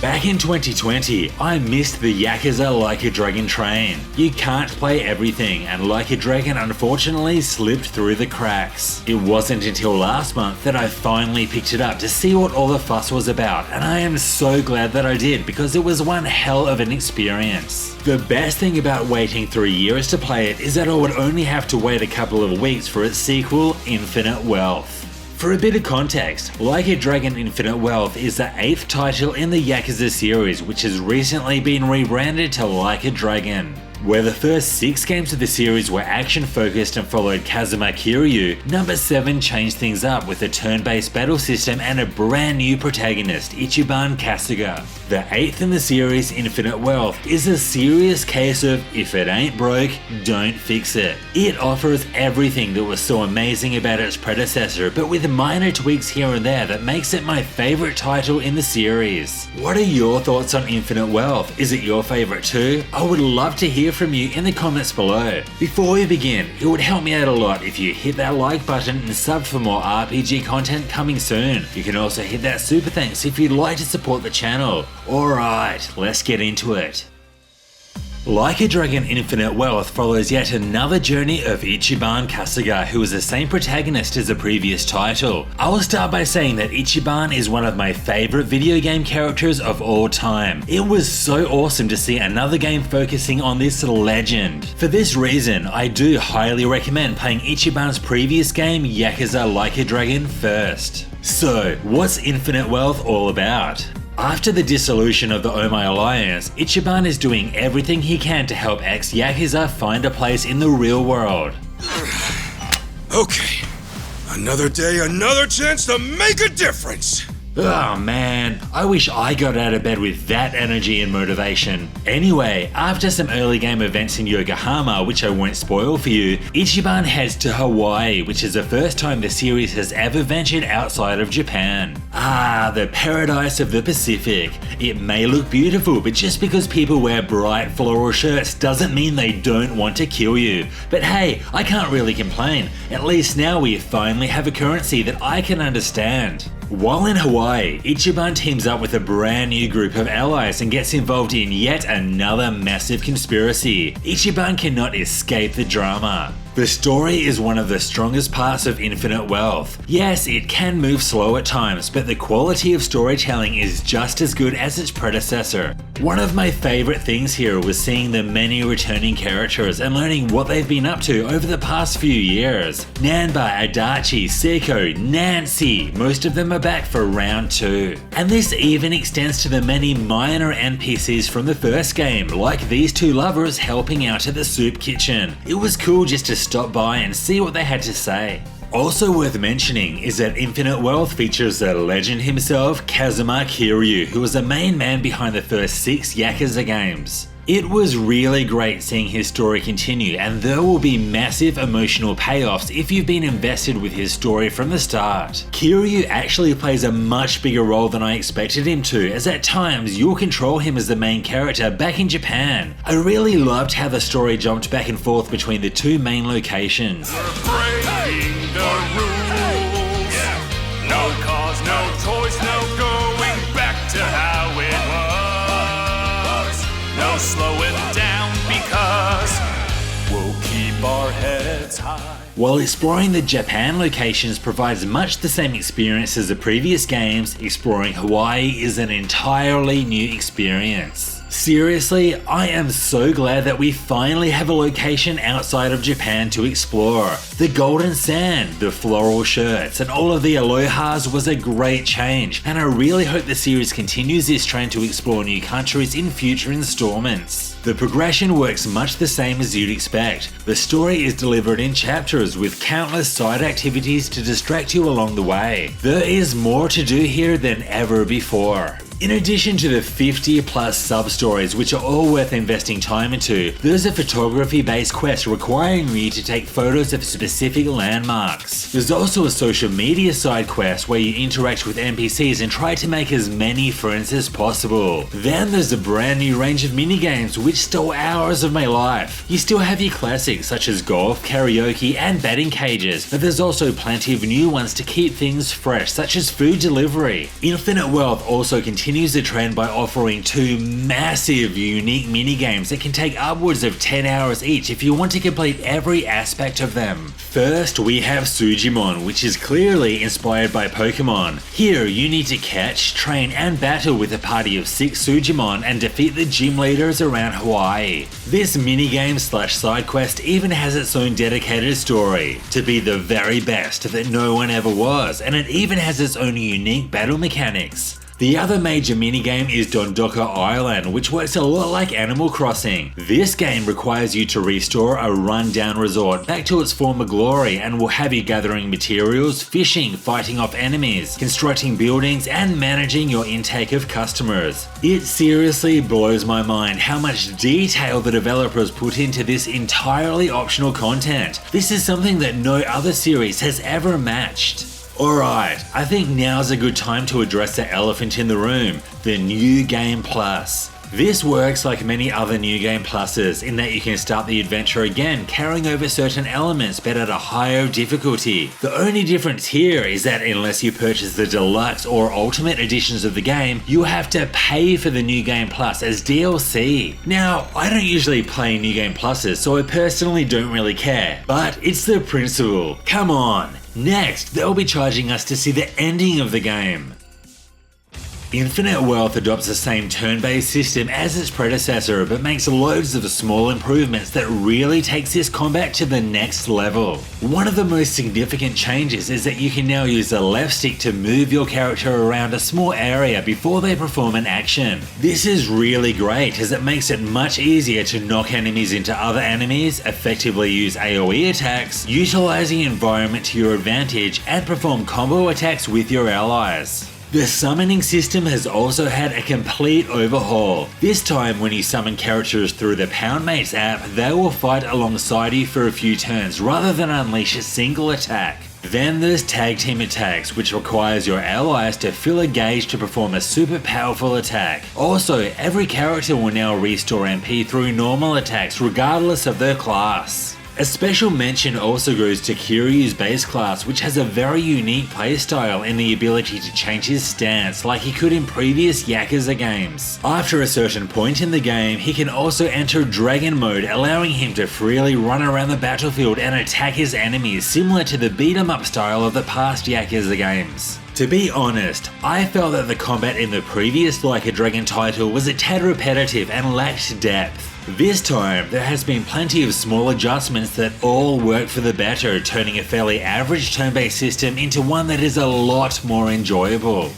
Back in 2020, I missed the Yakuza Like a Dragon train. You can't play everything, and Like a Dragon unfortunately slipped through the cracks. It wasn't until last month that I finally picked it up to see what all the fuss was about, and I am so glad that I did because it was one hell of an experience. The best thing about waiting 3 years to play it is that I would only have to wait a couple of weeks for its sequel, Infinite Wealth. For a bit of context, Like a Dragon Infinite Wealth is the 8th title in the Yakuza series, which has recently been rebranded to Like a Dragon. Where the first 6 games of the series were action focused and followed Kazuma Kiryu, number 7 changed things up with a turn-based battle system and a brand new protagonist, Ichiban Kasuga. The 8th in the series, Infinite Wealth, is a serious case of if it ain't broke, don't fix it. It offers everything that was so amazing about its predecessor, but with minor tweaks here and there that makes it my favourite title in the series. What are your thoughts on Infinite Wealth? Is it your favourite too? I would love to hear from you in the comments below. Before we begin, it would help me out a lot if you hit that like button and sub for more RPG content coming soon. You can also hit that super thanks if you'd like to support the channel. Alright, let's get into it. Like a Dragon Infinite Wealth follows yet another journey of Ichiban Kasuga, who is the same protagonist as the previous title. I will start by saying that Ichiban is one of my favourite video game characters of all time. It was so awesome to see another game focusing on this legend. For this reason, I do highly recommend playing Ichiban's previous game, Yakuza Like a Dragon, first. So, what's Infinite Wealth all about? After the dissolution of the Omai Alliance, Ichiban is doing everything he can to help ex-Yakuza find a place in the real world. Okay, another day, another chance to make a difference! Oh man, I wish I got out of bed with that energy and motivation. Anyway, after some early game events in Yokohama, which I won't spoil for you, Ichiban heads to Hawaii, which is the first time the series has ever ventured outside of Japan. Ah, the paradise of the Pacific. It may look beautiful, but just because people wear bright floral shirts doesn't mean they don't want to kill you. But hey, I can't really complain. At least now we finally have a currency that I can understand. While in Hawaii, Ichiban teams up with a brand new group of allies and gets involved in yet another massive conspiracy. Ichiban cannot escape the drama. The story is one of the strongest parts of Infinite Wealth. Yes, it can move slow at times, but the quality of storytelling is just as good as its predecessor. One of my favourite things here was seeing the many returning characters and learning what they've been up to over the past few years. Nanba, Adachi, Seiko, Nancy, most of them are back for round 2. And this even extends to the many minor NPCs from the first game, like these 2 lovers helping out at the soup kitchen. It was cool just to stop by and see what they had to say. Also worth mentioning is that Infinite Wealth features the legend himself, Kazuma Kiryu, who was the main man behind the first 6 Yakuza games. It was really great seeing his story continue, and there will be massive emotional payoffs if you've been invested with his story from the start. Kiryu actually plays a much bigger role than I expected him to, as at times you'll control him as the main character back in Japan. I really loved how the story jumped back and forth between the 2 main locations. Breaking the rules. Yeah. No cause, no choice, no going back to how it was. No slowing down because we'll keep our heads high. While exploring the Japan locations provides much the same experience as the previous games, exploring Hawaii is an entirely new experience. Seriously, I am so glad that we finally have a location outside of Japan to explore. The golden sand, the floral shirts, and all of the alohas was a great change, and I really hope the series continues this trend to explore new countries in future installments. The progression works much the same as you'd expect. The story is delivered in chapters with countless side activities to distract you along the way. There is more to do here than ever before. In addition to the 50 plus sub-stories which are all worth investing time into, there's a photography-based quest requiring you to take photos of specific landmarks. There's also a social media side quest where you interact with NPCs and try to make as many friends as possible. Then there's a brand new range of minigames which stole hours of my life. You still have your classics such as golf, karaoke and batting cages, but there's also plenty of new ones to keep things fresh such as food delivery. Infinite Wealth also continues continues the trend by offering 2 massive unique minigames that can take upwards of 10 hours each if you want to complete every aspect of them. First, we have Sujimon, which is clearly inspired by Pokemon. Here, you need to catch, train, and battle with a party of 6 Sujimon and defeat the gym leaders around Hawaii. This minigame / side quest even has its own dedicated story, to be the very best that no one ever was, and it even has its own unique battle mechanics. The other major minigame is Dondoka Island, which works a lot like Animal Crossing. This game requires you to restore a run-down resort back to its former glory and will have you gathering materials, fishing, fighting off enemies, constructing buildings, and managing your intake of customers. It seriously blows my mind how much detail the developers put into this entirely optional content. This is something that no other series has ever matched. Alright, I think now's a good time to address the elephant in the room, the New Game Plus. This works like many other New Game Pluses in that you can start the adventure again carrying over certain elements but at a higher difficulty. The only difference here is that unless you purchase the deluxe or ultimate editions of the game, you have to pay for the New Game Plus as DLC. Now, I don't usually play New Game Pluses, so I personally don't really care, but it's the principle. Come on. Next, they'll be charging us to see the ending of the game. Infinite Wealth adopts the same turn-based system as its predecessor, but makes loads of small improvements that really takes this combat to the next level. One of the most significant changes is that you can now use the left stick to move your character around a small area before they perform an action. This is really great as it makes it much easier to knock enemies into other enemies, effectively use AoE attacks, utilize the environment to your advantage, and perform combo attacks with your allies. The summoning system has also had a complete overhaul. This time when you summon characters through the Poundmates app, they will fight alongside you for a few turns rather than unleash a single attack. Then there's tag team attacks, which requires your allies to fill a gauge to perform a super powerful attack. Also, every character will now restore MP through normal attacks regardless of their class. A special mention also goes to Kiryu's base class, which has a very unique playstyle and the ability to change his stance like he could in previous Yakuza games. After a certain point in the game, he can also enter Dragon Mode, allowing him to freely run around the battlefield and attack his enemies, similar to the beat-em-up style of the past Yakuza games. To be honest, I felt that the combat in the previous Like a Dragon title was a tad repetitive and lacked depth. This time, there has been plenty of small adjustments that all work for the better, turning a fairly average turn-based system into one that is a lot more enjoyable.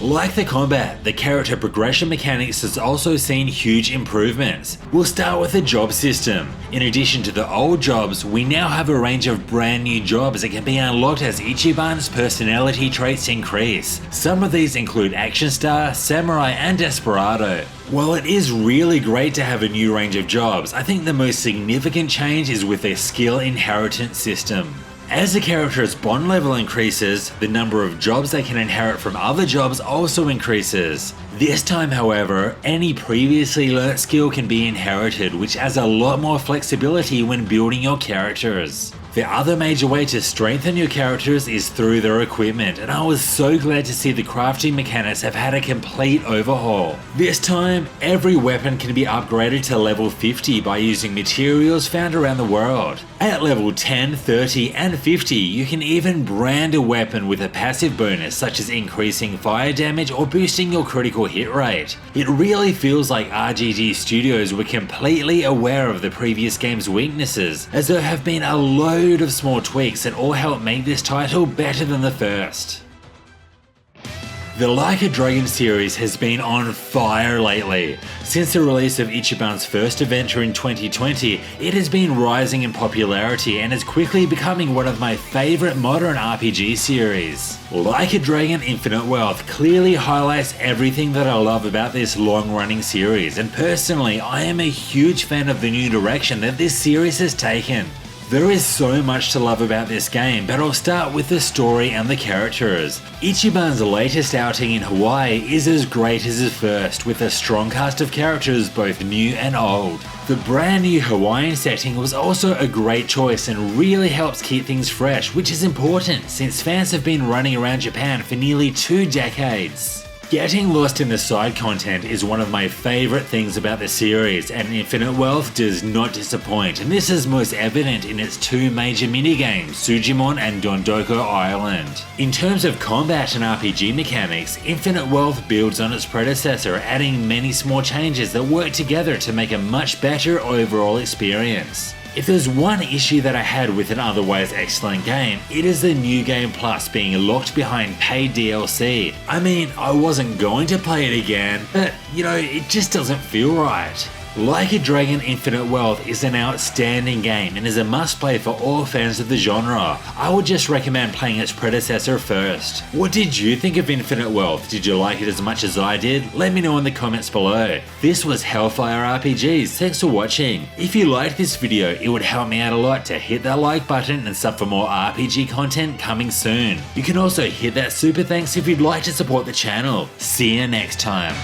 Like the combat, the character progression mechanics has also seen huge improvements. We'll start with the job system. In addition to the old jobs, we now have a range of brand new jobs that can be unlocked as Ichiban's personality traits increase. Some of these include Action Star, Samurai, and Desperado. While it is really great to have a new range of jobs, I think the most significant change is with their skill inheritance system. As the character's bond level increases, the number of jobs they can inherit from other jobs also increases. This time, however, any previously learnt skill can be inherited, which adds a lot more flexibility when building your characters. The other major way to strengthen your characters is through their equipment, and I was so glad to see the crafting mechanics have had a complete overhaul. This time, every weapon can be upgraded to level 50 by using materials found around the world. At level 10, 30, and 50, you can even brand a weapon with a passive bonus such as increasing fire damage or boosting your critical hit rate. It really feels like RGG Studios were completely aware of the previous game's weaknesses, as there have been a load of small tweaks that all help make this title better than the first. The Like a Dragon series has been on fire lately. Since the release of Ichiban's first adventure in 2020, it has been rising in popularity and is quickly becoming one of my favourite modern RPG series. Like a Dragon Infinite Wealth clearly highlights everything that I love about this long-running series, and personally, I am a huge fan of the new direction that this series has taken. There is so much to love about this game, but I'll start with the story and the characters. Ichiban's latest outing in Hawaii is as great as his first, with a strong cast of characters both new and old. The brand new Hawaiian setting was also a great choice and really helps keep things fresh, which is important since fans have been running around Japan for nearly 2 decades. Getting lost in the side content is one of my favourite things about the series, and Infinite Wealth does not disappoint, and this is most evident in its two major minigames, Sujimon and Dondoko Island. In terms of combat and RPG mechanics, Infinite Wealth builds on its predecessor, adding many small changes that work together to make a much better overall experience. If there's one issue that I had with an otherwise excellent game, it is the New Game Plus being locked behind paid DLC. I mean, I wasn't going to play it again, but it just doesn't feel right. Like a Dragon Infinite Wealth is an outstanding game and is a must-play for all fans of the genre. I would just recommend playing its predecessor first. What did you think of Infinite Wealth? Did you like it as much as I did? Let me know in the comments below. This was Hellfire RPGs, thanks for watching. If you liked this video, it would help me out a lot to hit that like button and sub for more RPG content coming soon. You can also hit that super thanks if you'd like to support the channel. See you next time.